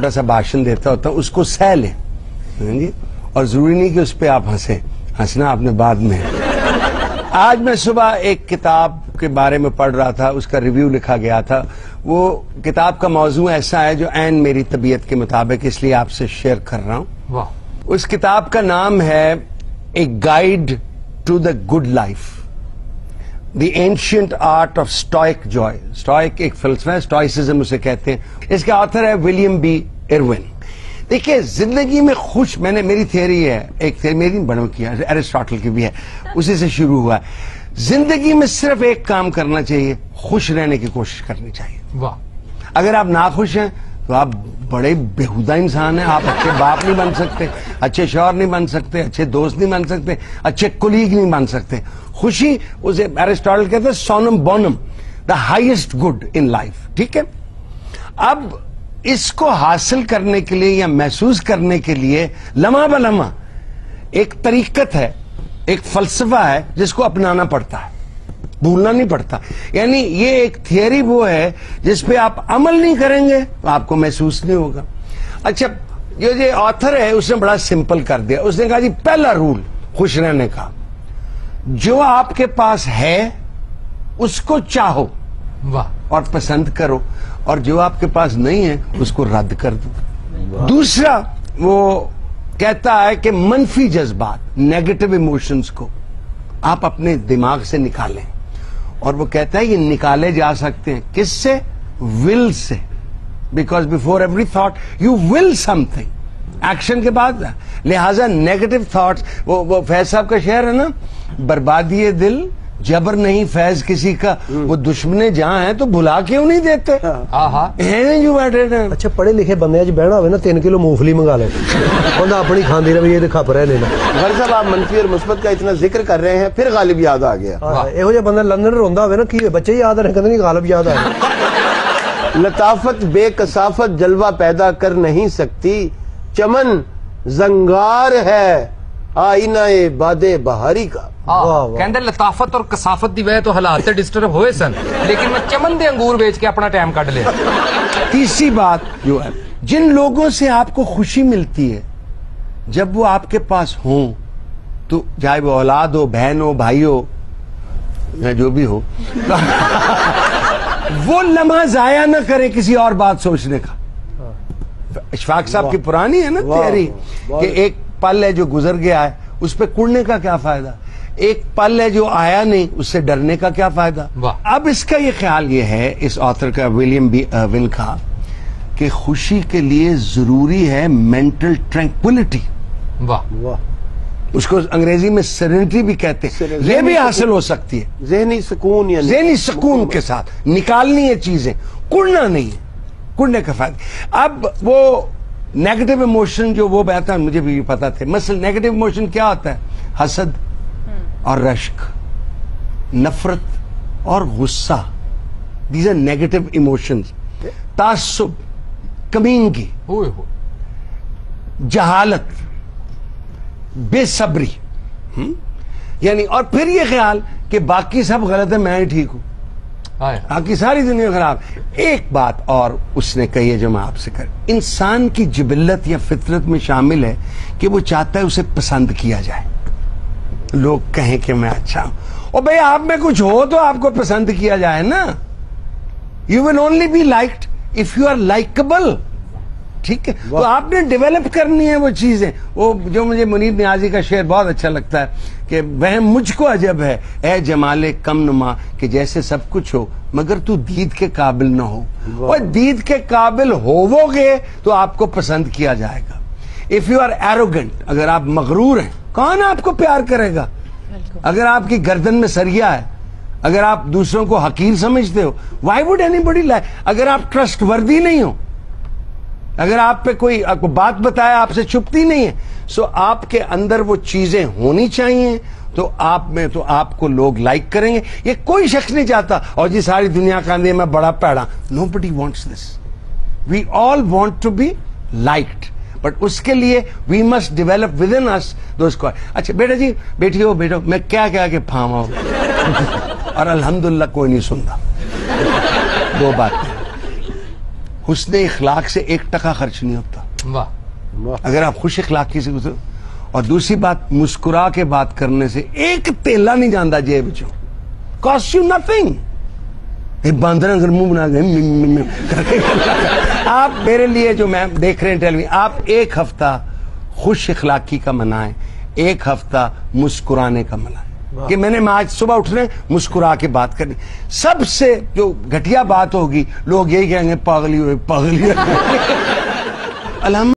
چھوٹا سا بھاشن دیتا ہوتا ہوں، اس کو سہ لیں جی، اور ضروری نہیں کہ اس پہ آپ ہنسیں، ہنسنا آپ نے بعد میں ہے۔ آج میں صبح ایک کتاب کے بارے میں پڑھ رہا تھا، اس کا ریویو لکھا گیا تھا۔ وہ کتاب کا موضوع ایسا ہے جو عین میری طبیعت کے مطابق، اس لیے آپ سے شیئر کر رہا ہوں۔ واہ۔ اس کتاب کا نام ہے A guide to the good life, the ancient art of stoic joy. Stoic ایک فلسفہ ہے، اسٹوئسزم اسے کہتے ہیں۔ اس کا آتھر ہے ولیم بی ایروین۔ دیکھیے زندگی میں خوش، میری تھیوری ہے، ایک تھیوری میری بڑوں کی ہے، ایرسٹاٹل کی بھی ہے، اسی سے شروع ہوا ہے۔ زندگی میں صرف ایک کام کرنا چاہیے، خوش رہنے کی کوشش کرنی چاہیے۔ واہ۔ اگر آپ ناخوش ہیں تو آپ بڑے بیہودہ انسان ہیں، آپ اچھے باپ نہیں بن سکتے، اچھے شوہر نہیں بن سکتے، اچھے دوست نہیں بن سکتے، اچھے کولیگ نہیں بن سکتے۔ خوشی، اسے ایرسٹاٹل کہتے ہیں سونم بونم، the highest good in life, ٹھیک ہے؟ اب اس کو حاصل کرنے کے لیے یا محسوس کرنے کے لیے لمحہ بلمحہ ایک طریقت ہے، ایک فلسفہ ہے جس کو اپنانا پڑتا ہے، بھولنا نہیں پڑتا۔ یعنی یہ ایک تھیوری وہ ہے جس پہ آپ عمل نہیں کریں گے تو آپ کو محسوس نہیں ہوگا۔ اچھا، یہ آتھر ہے اس نے بڑا سمپل کر دیا، اس نے کہا جی پہلا رول خوش رہنے کا، جو آپ کے پاس ہے اس کو چاہو واہ۔ اور پسند کرو، اور جو آپ کے پاس نہیں ہے اس کو رد کر دو۔ دوسرا وہ کہتا ہے کہ منفی جذبات، نیگیٹو ایموشنز کو آپ اپنے دماغ سے نکالیں، اور وہ کہتا ہے یہ نکالے جا سکتے ہیں کس سے؟ ول سے، because before every thought you will some thing, action کے بعد۔ لہذا نیگیٹو تھاٹس، وہ فیض صاحب کا شعر ہے نا، بربادی دل جبر نہیں فیض کسی کا، وہ دشمنے جہاں ہیں تو بھلا کیوں نہیں دیتے ہیں جو بیٹھے ہیں۔ اچھا پڑھے لکھے بندے جی بہنا ہوئے نا 3 کلو مونگ پھلی منگا لے، بندہ اپنی کھاندی رہے، یہ کھپ رہے لینا۔ غر صاحب آپ منفی اور مثبت کا اتنا ذکر کر رہے ہیں، پھر غالب یاد آ گیا۔ یہو جہ بندہ لندن روندا ہوئے نا، کی بچے یاد رہے کہتے نہیں غالب یاد آئے۔ لطافت بے کثافت جلوہ پیدا کر نہیں سکتی، چمن زنگار ہے آئینہ باد بہاری کا۔ کہندے لطافت اور کثافت دی وجہ تو حالات ڈسٹرب ہوئے سن، لیکن میں چمن دے انگور بیچ کے اپنا ٹائم کٹ لیا۔ تیسری بات جو ہے، جن لوگوں سے آپ کو خوشی ملتی ہے جب وہ آپ کے پاس ہوں، تو چاہے وہ اولاد ہو، بہن ہو، بھائی ہو، یا جو بھی ہو، وہ لمحہ ضائع نہ کرے کسی اور بات سوچنے کا۔ اشفاق صاحب کی پرانی ہے نا تیاری کہ ایک پل ہے جو گزر گیا ہے، اس پہ کڑنے کا کیا فائدہ، ایک پل ہے جو آیا نہیں، اس سے ڈرنے کا کیا فائدہ۔ اب اس کا یہ خیال یہ ہے، اس آتھر کا، ولیم بی ایروین کا، کہ خوشی کے لیے ضروری ہے مینٹل ٹرینکولیٹی۔ واہ۔ اس کو انگریزی میں سیرینٹی بھی کہتے ہیں، یہ بھی حاصل ہو سکتی ہے ذہنی سکون، یعنی ذہنی سکون کے ساتھ نکالنی ہے چیزیں، کڑنا نہیں ہے، کڑنے کا فائدہ۔ اب وہ نیگیٹو ایموشن جو وہ بہتا ہے، مجھے بھی پتا تھے، مثلا نیگیٹو ایموشن کیا ہوتا ہے؟ حسد اور رشک، نفرت اور غصہ، دیز آر نیگیٹو ایموشنز۔ تعصب، کمینگی، جہالت، بے صبری، یعنی، اور پھر یہ خیال کہ باقی سب غلط ہے، میں ہی ٹھیک ہوں، باقی ساری دنیا خراب۔ ایک بات اور اس نے کہی ہے جو میں آپ سے کر، انسان کی جبلت یا فطرت میں شامل ہے کہ وہ چاہتا ہے اسے پسند کیا جائے، لوگ کہیں کہ میں اچھا ہوں۔ اور بھئی آپ میں کچھ ہو تو آپ کو پسند کیا جائے نا۔ You will only be liked if you are likable, ٹھیک ہے؟ تو آپ نے ڈیولپ کرنی ہے وہ چیزیں۔ وہ جو مجھے منیر نیازی کا شعر بہت اچھا لگتا ہے کہ وہم مجھ کو عجب ہے اے جمال کم نما، کہ جیسے سب کچھ ہو مگر تو دید کے قابل نہ ہو۔ اور دید کے قابل ہوو گے تو آپ کو پسند کیا جائے گا۔ اف یو آر ایروگنٹ، اگر آپ مغرور ہیں، کون آپ کو پیار کرے گا؟ اگر آپ کی گردن میں سریا ہے، اگر آپ دوسروں کو حقیر سمجھتے ہو، why would anybody like? اگر آپ ٹرسٹ وردی نہیں ہو، اگر آپ پہ کوئی آپ کو بات بتایا آپ سے چھپتی نہیں ہے، سو آپ کے اندر وہ چیزیں ہونی چاہیے، تو آپ میں تو آپ کو لوگ لائک کریں گے۔ یہ کوئی شخص نہیں چاہتا اور جی ساری دنیا کا اندر میں بڑا پیڑا، nobody wants this, we all want to be liked, but اس کے لیے we must develop within us those کو۔ اچھا بیٹا جی، بیٹھی ہو بیٹھو، میں کیا کیا کہ پھاما ہوں اور الحمدللہ کوئی نہیں سنتا۔ دو باتیں، حسن اخلاق سے 1% خرچ نہیں ہوتا واہ اگر آپ خوش اخلاقی سے گزرو. اور دوسری بات مسکرا کے بات کرنے سے ایک تیلا نہیں جانا جیب چو. Cost you nothing. باندر اگر منہ بنا گئے آپ میرے لیے جو میں دیکھ رہے ہیں ٹیلی آپ 1 ہفتہ خوش اخلاقی کا منائیں, 1 ہفتہ مسکرانے کا منائیں کہ میں نے آج صبح اٹھنے مسکرا کے بات کرنی. سب سے جو گھٹیا بات ہوگی لوگ یہی کہیں گے پاگلی ہوئے پاگلی. الحمد